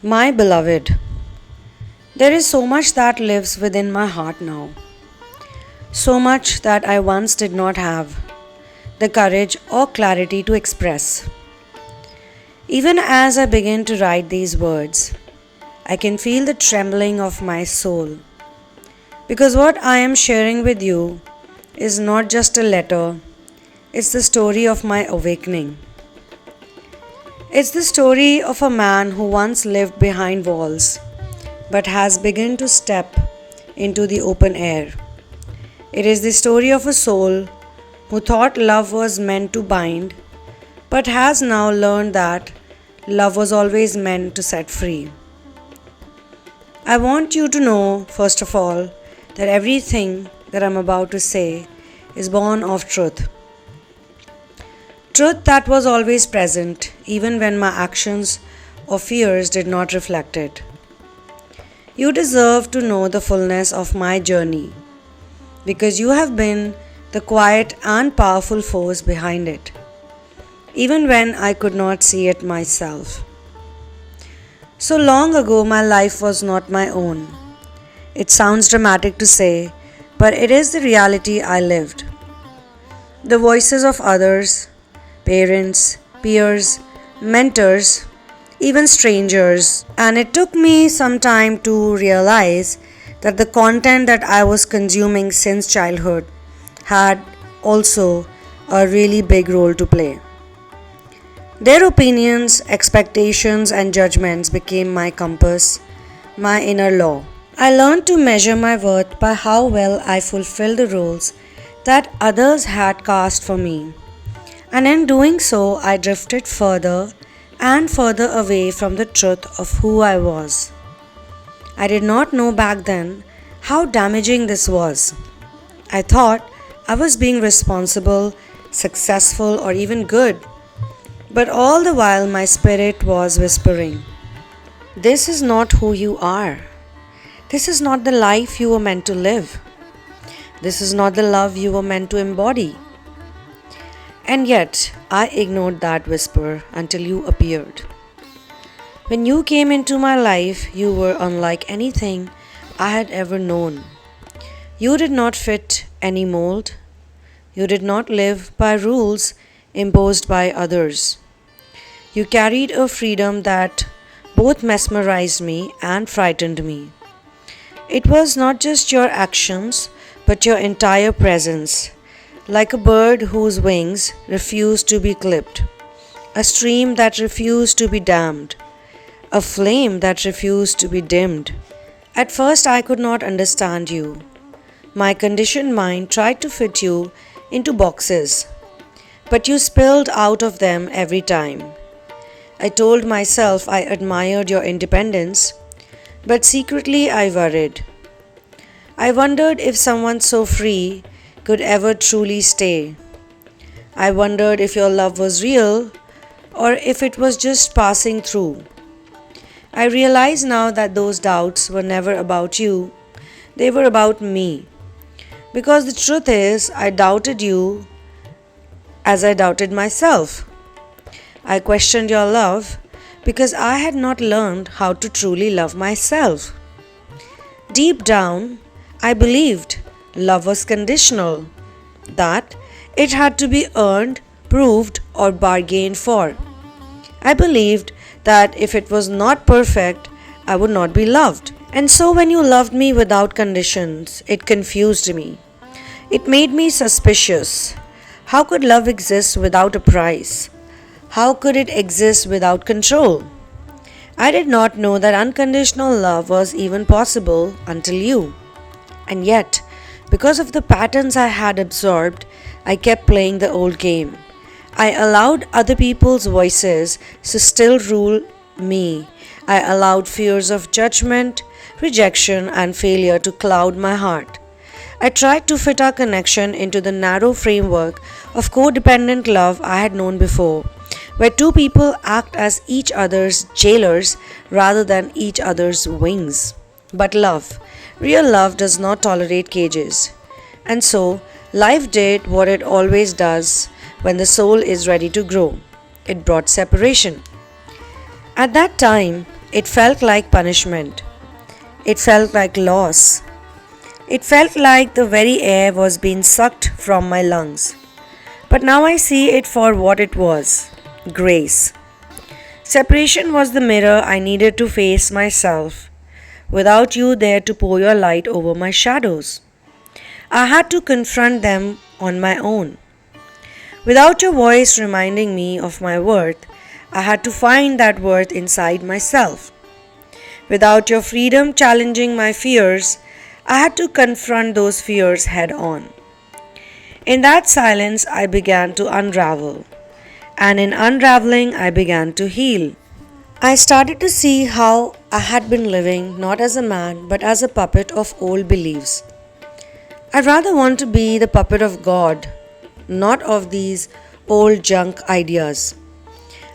My beloved, there is so much that lives within my heart now. So much that I once did not have the courage or clarity to express. Even as I begin to write these words, I can feel the trembling of my soul. Because what I am sharing with you is not just a letter, it's the story of my awakening. It's the story of a man who once lived behind walls but has begun to step into the open air. It is the story of a soul who thought love was meant to bind but has now learned that love was always meant to set free. I want you to know, first of all, that everything that I'm about to say is born of truth. Truth that was always present, even when my actions or fears did not reflect it. You deserve to know the fullness of my journey, because you have been the quiet and powerful force behind it, even when I could not see it myself. So long ago, my life was not my own. It sounds dramatic to say, but it is the reality I lived. The voices of others, parents, peers, mentors, even strangers, and it took me some time to realize that the content that I was consuming since childhood had also a really big role to play. Their opinions, expectations, and judgments became my compass, my inner law. I learned to measure my worth by how well I fulfilled the roles that others had cast for me. And in doing so, I drifted further and further away from the truth of who I was. I did not know back then how damaging this was. I thought I was being responsible, successful, or even good. But all the while, my spirit was whispering, "This is not who you are. This is not the life you were meant to live. This is not the love you were meant to embody." And yet, I ignored that whisper until you appeared. When you came into my life, you were unlike anything I had ever known. You did not fit any mold. You did not live by rules imposed by others. You carried a freedom that both mesmerized me and frightened me. It was not just your actions, but your entire presence, like a bird whose wings refused to be clipped, a stream that refused to be dammed, a flame that refused to be dimmed. At first, I could not understand you. My conditioned mind tried to fit you into boxes, but you spilled out of them every time. I told myself I admired your independence, but secretly I worried. I wondered if someone so free could ever truly stay. I wondered if your love was real or if it was just passing through. I realize now that those doubts were never about you, they were about me. Because the truth is, I doubted you as I doubted myself. I questioned your love because I had not learned how to truly love myself. Deep down, I believed love was conditional, that it had to be earned, proved, or bargained for. I believed that if it was not perfect, I would not be loved. And so when you loved me without conditions, it confused me. It made me suspicious. How could love exist without a price? How could it exist without control? I did not know that unconditional love was even possible until you. And yet, because of the patterns I had absorbed, I kept playing the old game. I allowed other people's voices to still rule me. I allowed fears of judgment, rejection, and failure to cloud my heart. I tried to fit our connection into the narrow framework of codependent love I had known before, where two people act as each other's jailers rather than each other's wings. But love, real love, does not tolerate cages. And so, life did what it always does when the soul is ready to grow. It brought separation. At that time, It felt like punishment. It felt like loss. It felt like the very air was being sucked from my lungs. But now I see it for what it was: grace. Separation was the mirror I needed to face myself, without you there to pour your light over my shadows. I had to confront them on my own. Without your voice reminding me of my worth, I had to find that worth inside myself. Without your freedom challenging my fears, I had to confront those fears head on. In that silence, I began to unravel. And in unraveling, I began to heal. I started to see how I had been living not as a man but as a puppet of old beliefs. I'd rather want to be the puppet of God, not of these old junk ideas.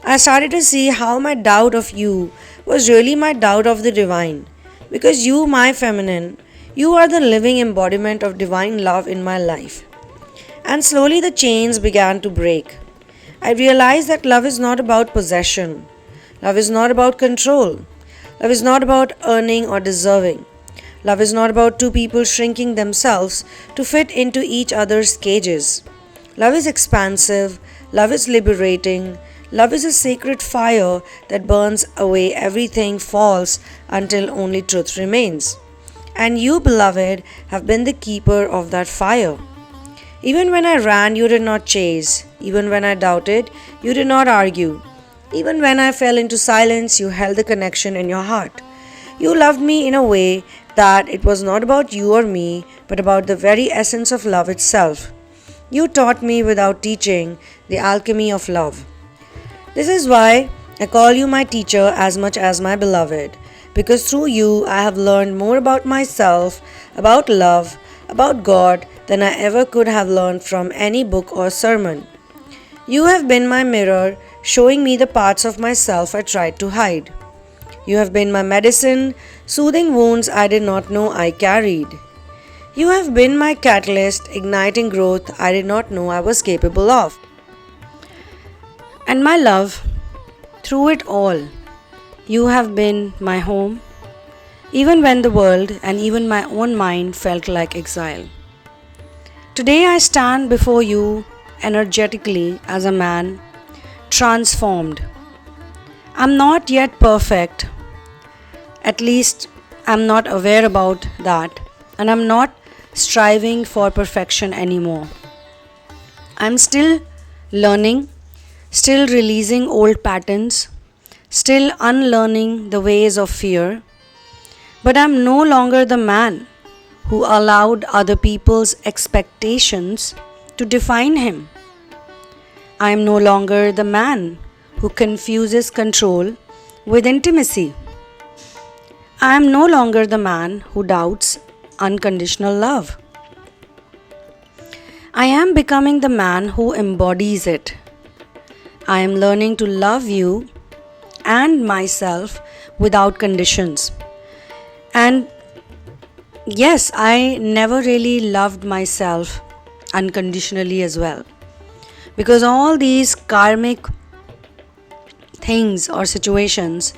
I started to see how my doubt of you was really my doubt of the divine, because you, my feminine, you are the living embodiment of divine love in my life. And slowly the chains began to break. I realized that love is not about possession. Love is not about control. Love is not about earning or deserving. Love is not about two people shrinking themselves to fit into each other's cages. Love is expansive. Love is liberating. Love is a sacred fire that burns away everything false until only truth remains. And you, beloved, have been the keeper of that fire. Even when I ran, you did not chase. Even when I doubted, you did not argue. Even when I fell into silence, you held the connection in your heart. You loved me in a way that it was not about you or me, but about the very essence of love itself. You taught me without teaching the alchemy of love. This is why I call you my teacher as much as my beloved, because through you I have learned more about myself, about love, about God than I ever could have learned from any book or sermon. You have been my mirror, showing me the parts of myself I tried to hide. You have been my medicine, soothing wounds I did not know I carried. You have been my catalyst, igniting growth I did not know I was capable of. And my love, through it all, you have been my home, even when the world and even my own mind felt like exile. Today I stand before you energetically as a man, transformed. I'm not yet perfect, at least I'm not aware about that, and I'm not striving for perfection anymore. I'm still learning, still releasing old patterns, still unlearning the ways of fear, but I'm no longer the man who allowed other people's expectations to define him. I am no longer the man who confuses control with intimacy. I am no longer the man who doubts unconditional love. I am becoming the man who embodies it. I am learning to love you and myself without conditions. And yes, I never really loved myself unconditionally as well. Because all these karmic things or situations,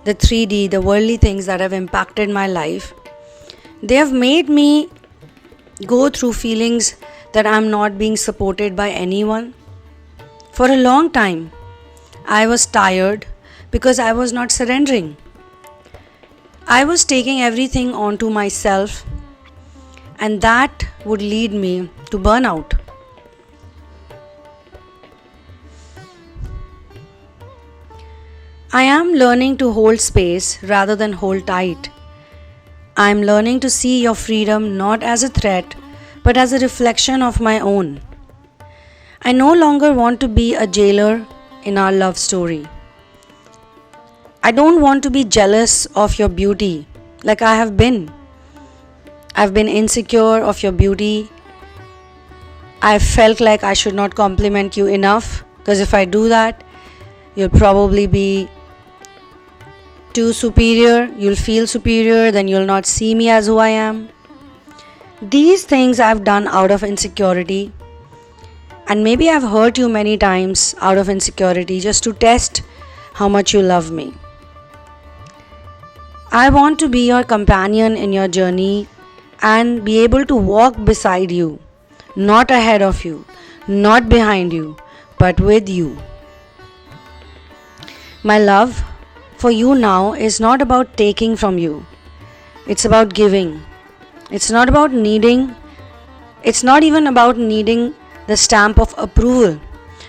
the 3D, the worldly things that have impacted my life, they have made me go through feelings that I'm not being supported by anyone. For a long time, I was tired because I was not surrendering. I was taking everything onto myself, and that would lead me to burnout. I am learning to hold space rather than hold tight. I am learning to see your freedom not as a threat, but as a reflection of my own. I no longer want to be a jailer in our love story. I don't want to be jealous of your beauty like I have been. I've been insecure of your beauty. I felt like I should not compliment you enough, because if I do that, you'll probably be too superior. You'll feel superior, then you'll not see me as who I am. These things I've done out of insecurity, and maybe I've hurt you many times out of insecurity just to test how much you love me. I want to be your companion in your journey and be able to walk beside you, not ahead of you, not behind you, but with you. My love for you now is not about taking from you. It's about giving. It's not even about needing the stamp of approval.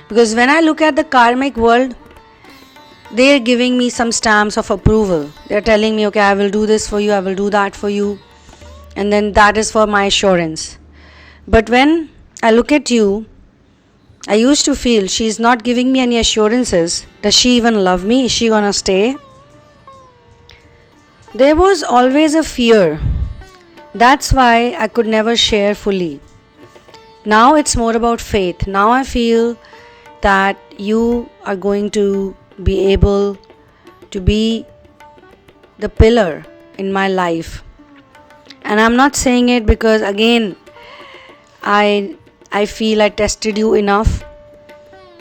Because when I look at the karmic world, they are giving me some stamps of approval. They are telling me, okay, I will do this for you, I will do that for you. And then that is for my assurance. But when I look at you, I used to feel she is not giving me any assurances. Does she even love me? Is she gonna stay? There was always a fear. That's why I could never share fully. Now it's more about faith. Now I feel that you are going to be able to be the pillar in my life. And I'm not saying it because again I feel I tested you enough,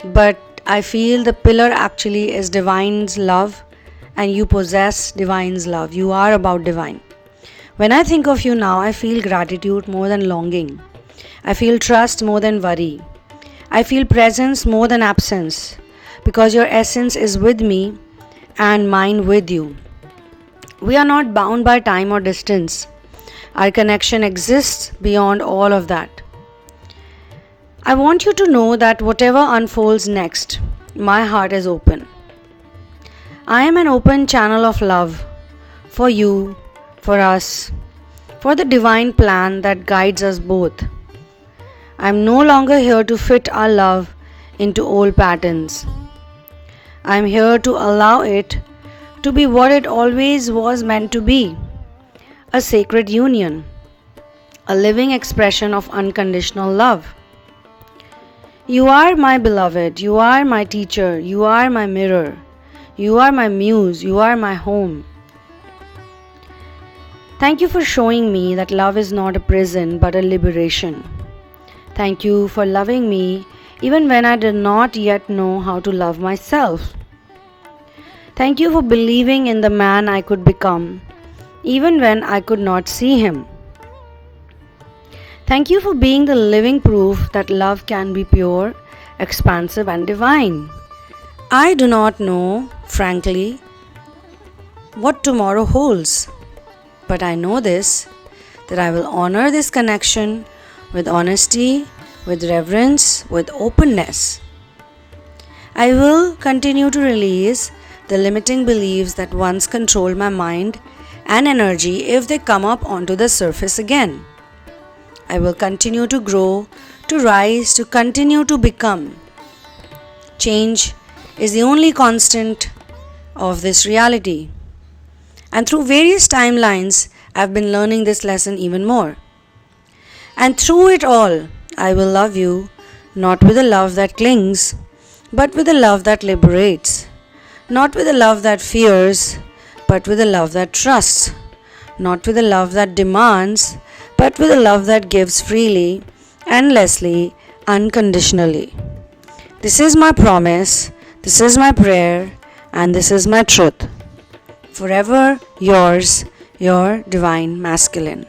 but I feel the pillar actually is divine's love, and you possess divine's love. You are about divine. When I think of you now, I feel gratitude more than longing. I feel trust more than worry. I feel presence more than absence, because your essence is with me and mine with you. We are not bound by time or distance. Our connection exists beyond all of that. I want you to know that whatever unfolds next, my heart is open. I am an open channel of love for you, for us, for the divine plan that guides us both. I am no longer here to fit our love into old patterns. I am here to allow it to be what it always was meant to be, a sacred union, a living expression of unconditional love. You are my beloved, you are my teacher, you are my mirror, you are my muse, you are my home. Thank you for showing me that love is not a prison but a liberation. Thank you for loving me even when I did not yet know how to love myself. Thank you for believing in the man I could become even when I could not see him. Thank you for being the living proof that love can be pure, expansive and divine. I do not know, frankly, what tomorrow holds, but I know this, that I will honor this connection with honesty, with reverence, with openness. I will continue to release the limiting beliefs that once controlled my mind and energy if they come up onto the surface again. I will continue to grow, to rise, to continue to become. Change is the only constant of this reality. And through various timelines, I've been learning this lesson even more. And through it all, I will love you, not with a love that clings, but with a love that liberates. Not with a love that fears, but with a love that trusts. Not with a love that demands, but with a love that gives freely, endlessly, unconditionally. This is my promise, this is my prayer, and this is my truth. Forever yours, your divine masculine.